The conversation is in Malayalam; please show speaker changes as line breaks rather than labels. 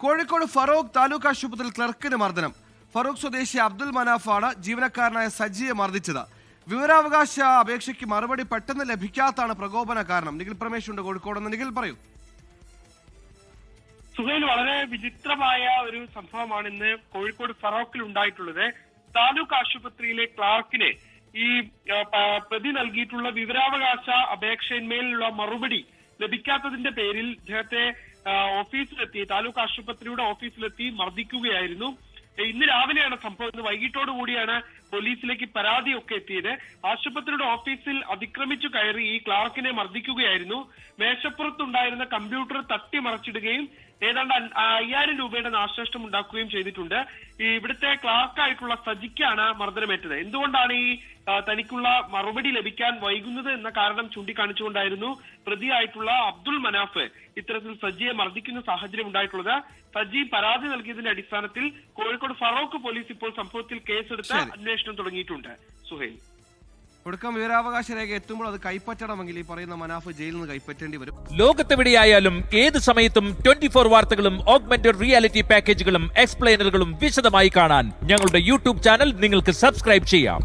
കോഴിക്കോട് ഫറോക്ക് താലൂക്ക് ആശുപത്രിയിൽ ക്ലർക്കിന് മർദ്ദനം. ഫറോക്ക് സ്വദേശി അബ്ദുൽ മനാഫാണ് ജീവനക്കാരനായ സജിയെ മർദ്ദിച്ചത്. വിവരാവകാശ അപേക്ഷയ്ക്ക് മറുപടി പെട്ടെന്ന് ലഭിക്കാത്താണ് പ്രകോപന കാരണം. നിഖിൽ പ്രമേശ് ഉണ്ട് കോഴിക്കോട്. നിഖിൽ പറയൂ.
സുഹൈൽ, വളരെ വിചിത്രമായ ഒരു സംഭവമാണ് ഇന്ന് കോഴിക്കോട് ഫറോക്കിൽ ഉണ്ടായിട്ടുള്ളത്. താലൂക്ക് ആശുപത്രിയിലെ ക്ലാർക്കിന് ഈ പ്രതി നൽകിയിട്ടുള്ള വിവരാവകാശ അപേക്ഷയിന്മേലുള്ള മറുപടി ലഭിക്കാത്തതിന്റെ പേരിൽ ഇദ്ദേഹത്തെ ഓഫീസിലെത്തി, താലൂക്ക് ആശുപത്രിയുടെ ഓഫീസിലെത്തി മർദ്ദിക്കുകയായിരുന്നു. ഇന്ന് രാവിലെയാണ് സംഭവം. ഇന്ന് വൈകിട്ടോടു കൂടിയാണ് പോലീസിലേക്ക് പരാതിയൊക്കെ എത്തിയത്. ആശുപത്രിയുടെ ഓഫീസിൽ അതിക്രമിച്ചു കയറി ഈ ക്ലാർക്കിനെ മർദ്ദിക്കുകയായിരുന്നു. മേശപ്പുറത്തുണ്ടായിരുന്ന കമ്പ്യൂട്ടർ തട്ടിമറിച്ചിടുകയും ഏതാണ്ട് 5000 രൂപയുടെ നാശനഷ്ടം ഉണ്ടാക്കുകയും ചെയ്തിട്ടുണ്ട്. ഈ ഇവിടുത്തെ ക്ലാർക്കായിട്ടുള്ള സജിക്കാണ് മർദ്ദനമേറ്റത്. എന്തുകൊണ്ടാണ് ഈ തനിക്കുള്ള മറുപടി ലഭിക്കാൻ വൈകുന്നത് എന്ന കാരണം ചൂണ്ടിക്കാണിച്ചുകൊണ്ടായിരുന്നു പ്രതിയായിട്ടുള്ള അബ്ദുൾ മനാഫ് ഇത്തരത്തിൽ സജിയെ മർദ്ദിക്കുന്ന സാഹചര്യം ഉണ്ടായിട്ടുള്ളത്. സജി പരാതി നൽകിയതിന്റെ അടിസ്ഥാനത്തിൽ കോഴിക്കോട് ഫറോക്ക് പോലീസ് ഇപ്പോൾ സംഭവത്തിൽ കേസെടുത്ത് അന്വേഷണം തുടങ്ങിയിട്ടുണ്ട്. സുഹൈൽ,
ഒടുക്കം വിവരാവകാശ രേഖ എത്തുമ്പോൾ അത് കൈപ്പറ്റണമെങ്കിൽ ഈ പറയുന്ന മനാഫ് ജയിലിൽ നിന്ന് കൈപ്പറ്റേണ്ടി വരും.
ലോകത്തെവിടെയായാലും ഏത് സമയത്തും 24 വാർത്തകളും ഓഗ്മെന്റഡ് റിയാലിറ്റി പാക്കേജുകളും എക്സ്പ്ലെയിനറുകളും വിശദമായി കാണാൻ ഞങ്ങളുടെ യൂട്യൂബ് ചാനൽ നിങ്ങൾക്ക് സബ്സ്ക്രൈബ് ചെയ്യാം.